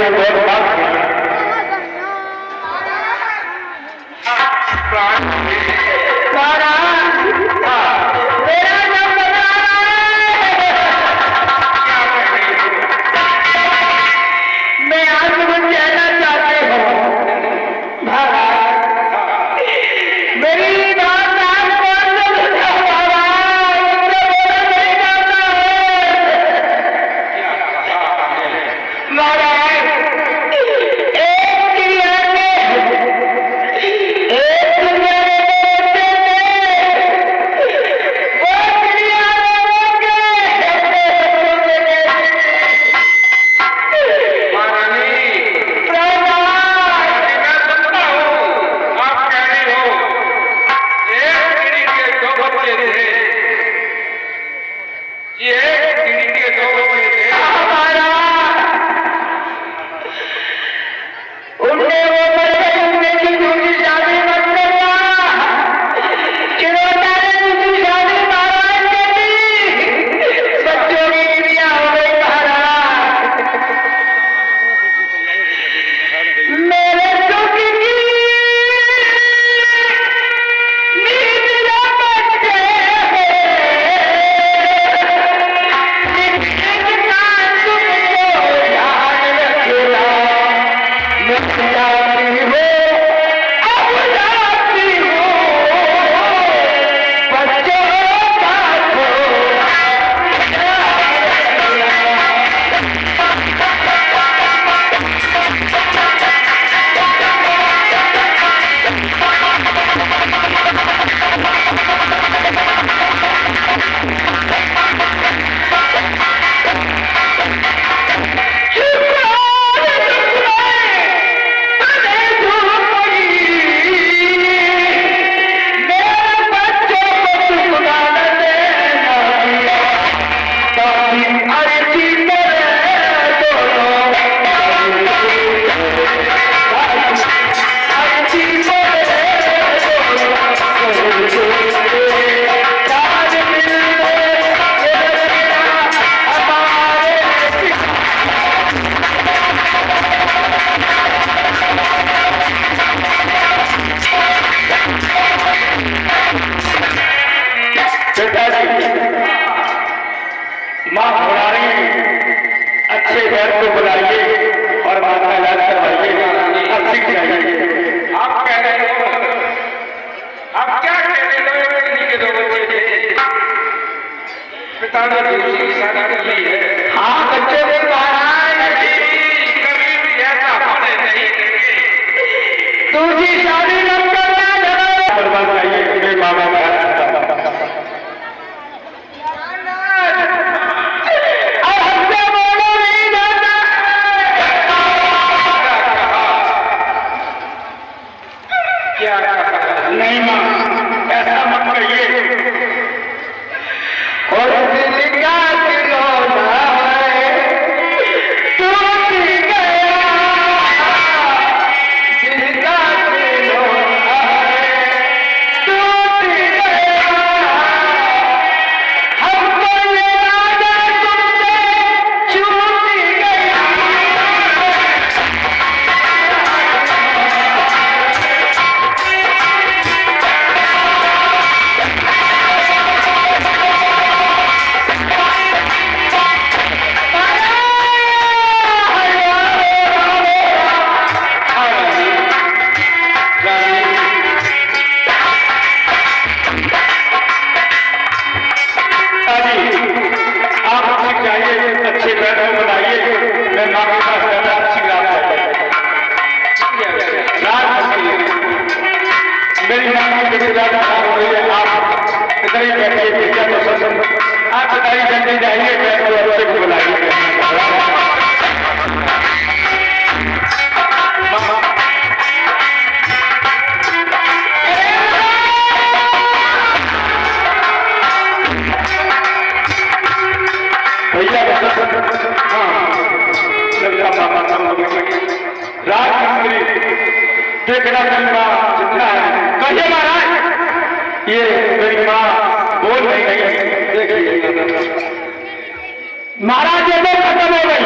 चाहिए बहुत बात मेरा नाम बता मैं आज तुमको कहना चाहती हूँ मेरी बात आज कौन से माँ घोड़ारी अच्छे घर को बुलाइए और माँ का इलाज करवाइए। अब सीख जाइए। आप कह रहे हो, आप क्या कह रहे हो? किन्हीं के दो बच्चे थे, पिता ने दूसरी की शादी कर ली है। हाँ बच्चे को कभी भी ऐसा होने नहीं देंगे। दूसरी शादी न करना बर्बाद चाहिए मेरे माँ बाप नहीं माँ ऐसा मत करिए। और दिल का खिलौना है टूट गया, दिल का खिलौना है टूट गया। हमको ये वादा तुमसे छूट गया। अच्छे बैठ में बनाइए। मैं माँ के पास ज्यादा अच्छी रात मेरी माँ की किसी ज्यादा खराब हो रही है। आप इधर ही बैठिए भैया तो सब आप बताइए जल्दी जाइए बैठ को अच्छे को बुलाइए। भैया राजमंत्री देखना मेरी माँ जितना है कहिए महाराज ये मेरी माँ बोल नहीं रही। देखिए महाराज ये तो खत्म हो गई।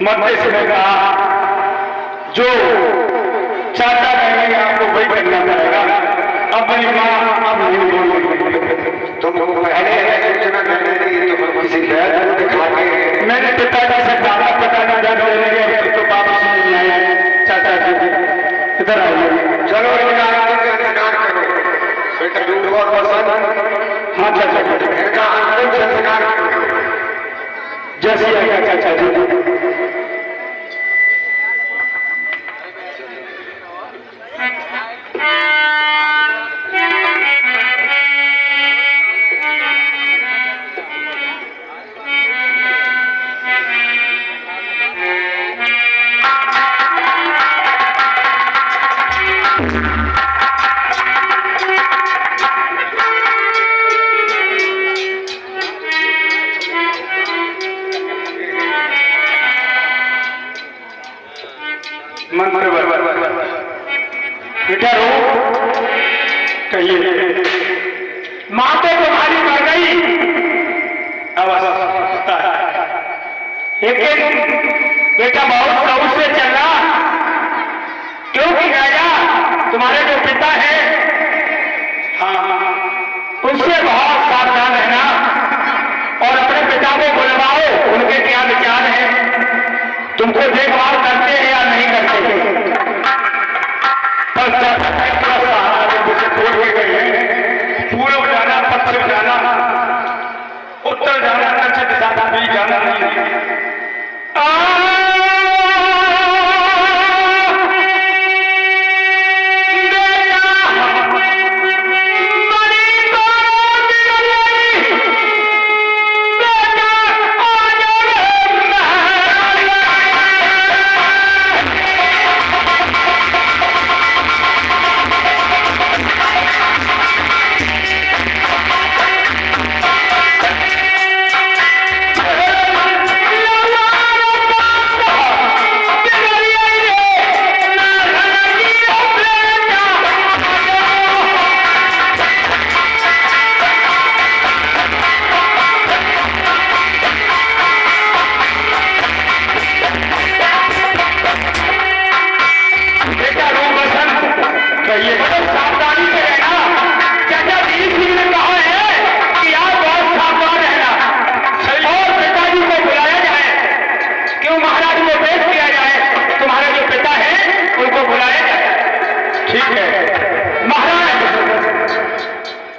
मंत्री से ने कहा जो चाचा कहेंगे आपको वही करना पड़ेगा। अब मेरी माँ अब नहीं बोल रही। तुमको पहले ऐसे सूचना देने दी तो हम किसी बैल को दिखा के मैंने पिताजी से कहा पिताजी जान लेंगे तो वापस नहीं आए। चाचा जी इधर आइए। चलो इनका अंतिम संस्कार करो बेटा दूध और पसंद। हाँ चाचा जी इनका अंतिम संस्कार करो। जैसी आएगा चाचा जी। मंत्र बेटा रो कहिए माँ तो तुम्हारी मर गई। अब एक बेटा बहुत सऊर से चला क्योंकि राजा तुम्हारे जो पिता है हाँ उससे बहुत सावधान रहना और अपने पिता को बुलवाओ उनके क्या विचार हैं तुमको देखभाल करते हैं या नहीं करते। पूर्व जाना पश्चिम जाना उत्तर जाना दक्षिण दिशा भी जाना नहीं।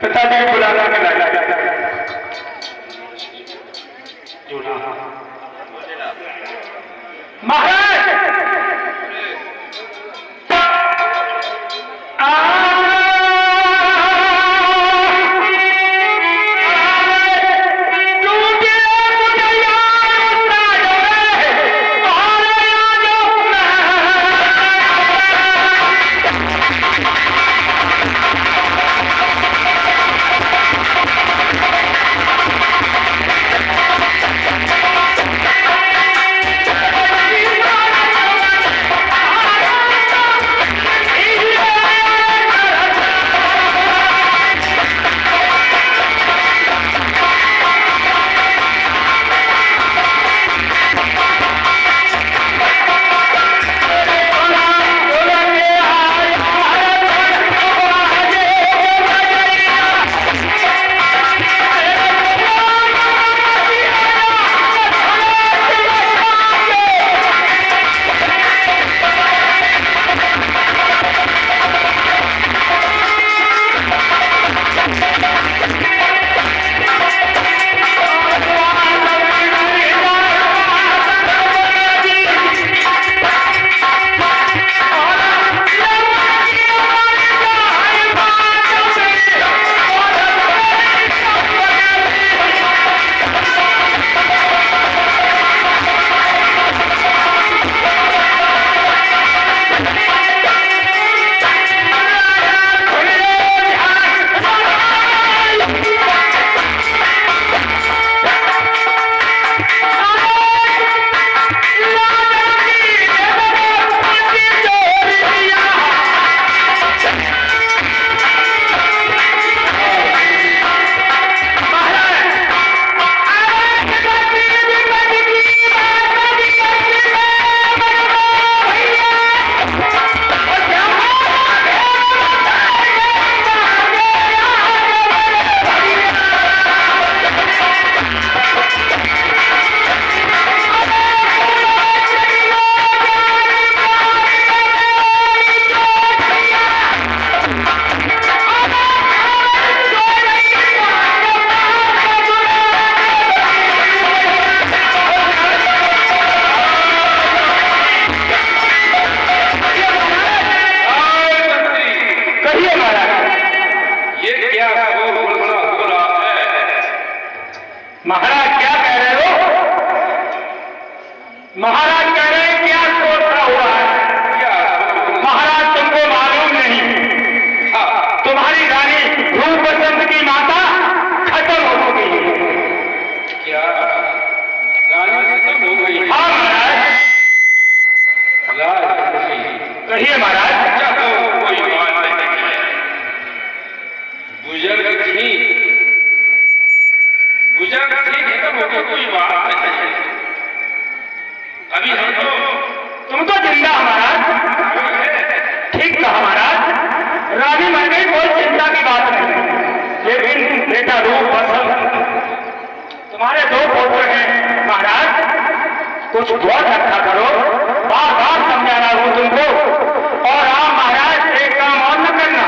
पिताजी बुलाना के लगा महाराज Thank you. महाराज कह रहे हैं क्या सोच रहा हुआ है? क्या? महाराज तुमको मालूम नहीं, हाँ, तुम्हारी रानी रूप बसंत की माता खत्म हो चुकी है। क्या रानी खत्म हो गई? हाँ महाराज, राज हो गई। कहिए महाराज। चलो कोई बात नहीं, बुजुर्ग थी खत्म हो गई, कोई बात नहीं। अभी हम तुम तो जिंदा महाराज। ठीक कहा महाराज, रानी मर गई, कोई चिंता की बात नहीं। लेकिन बेटा रूप बसंत, तुम्हारे 2 पुत्र हैं महाराज, कुछ बहुत रखा करो। बार बार समझा रहा हूं तुमको। और आप महाराज एक काम और न करना,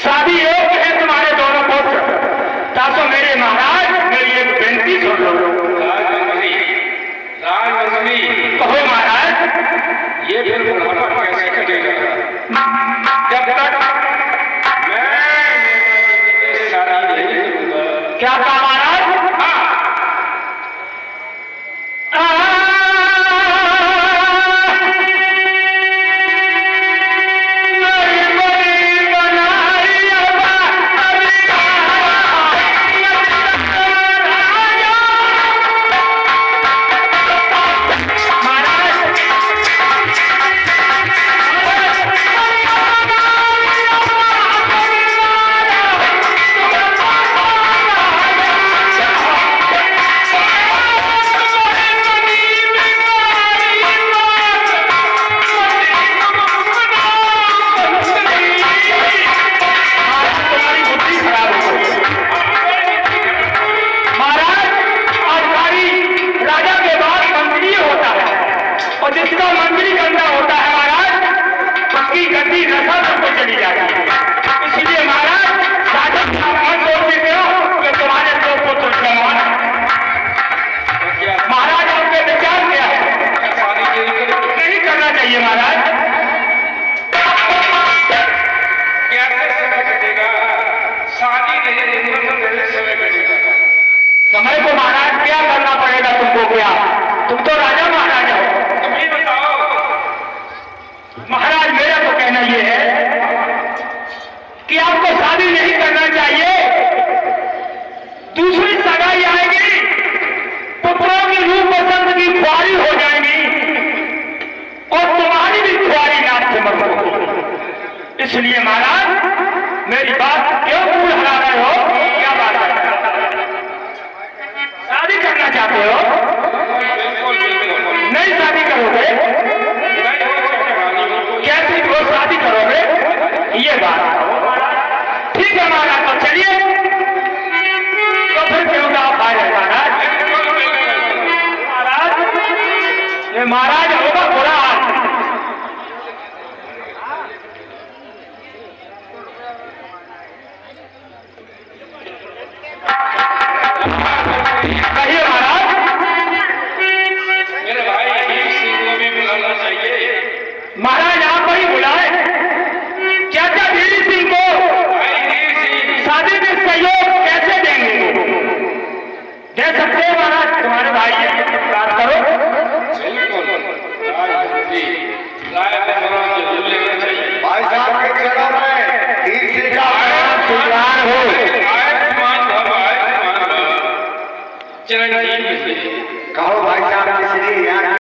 शादी योग्य है तुम्हारे दोनों पुत्र। तासो मेरे महाराज मेरी एक बेनती सुन लो। राजवंशी कहो महाराज। ये फिर बुढ़ापा कैसे कटेगा? जब तक मैं शादी नहीं करूंगा। क्या कहा महाराज? हाँ, जिसका मंत्री गंदा होता है महाराज, उसकी गति नशा तक को चली जाती है। इसलिए महाराज राजन मत सोचते हो कि तुम्हारे 2 पुत्र जवान हैं। महाराज आपके विचार क्या है? शादी नहीं करना चाहिए महाराज। कैसे समय कटेगा? शादी नहीं कैसे समय कटेगा? समय को महाराज क्या करना पड़ेगा तुमको? क्या तुम तो राजा महाराजा हो। महाराज मेरा तो कहना यह है कि आपको शादी नहीं करना चाहिए। दूसरी सगाई आएगी, पुत्रों की रूप बसंत की खुआरी हो जाएगी और तुम्हारी भी खुआरी नाच से मर होगी। इसलिए महाराज मेरी बात क्यों भूल हरा रहे हो? क्या बात है? शादी करना चाहते हो? नहीं शादी करोगे? कैसे वो शादी करोगे? ये बात ठीक है महाराज। तो चलिए, तो फिर क्यों ना आप आए महाराज? महाराज ये महाराज होगा बुरा हाल। कहिए महाराज। मेरे भाई वीर सिंह को भी बुलाना चाहिए। महाराज आप ही बुलाए। चाचा वीर सिंह को भाई वीर सिंह शादी में सहयोग कैसे देंगे? दे सकते हैं महाराज, तुम्हारे भाई है, बात करो। बिल्कुल राजवंशी राय बसरा जरूर लेना चाहिए। भाई साहब के चरणों में वीर सिंह का आशीर्वाद हो। आयुष्मान भव, आयुष्मान भव। चिरंजीवी कहो भाई साहब के श्री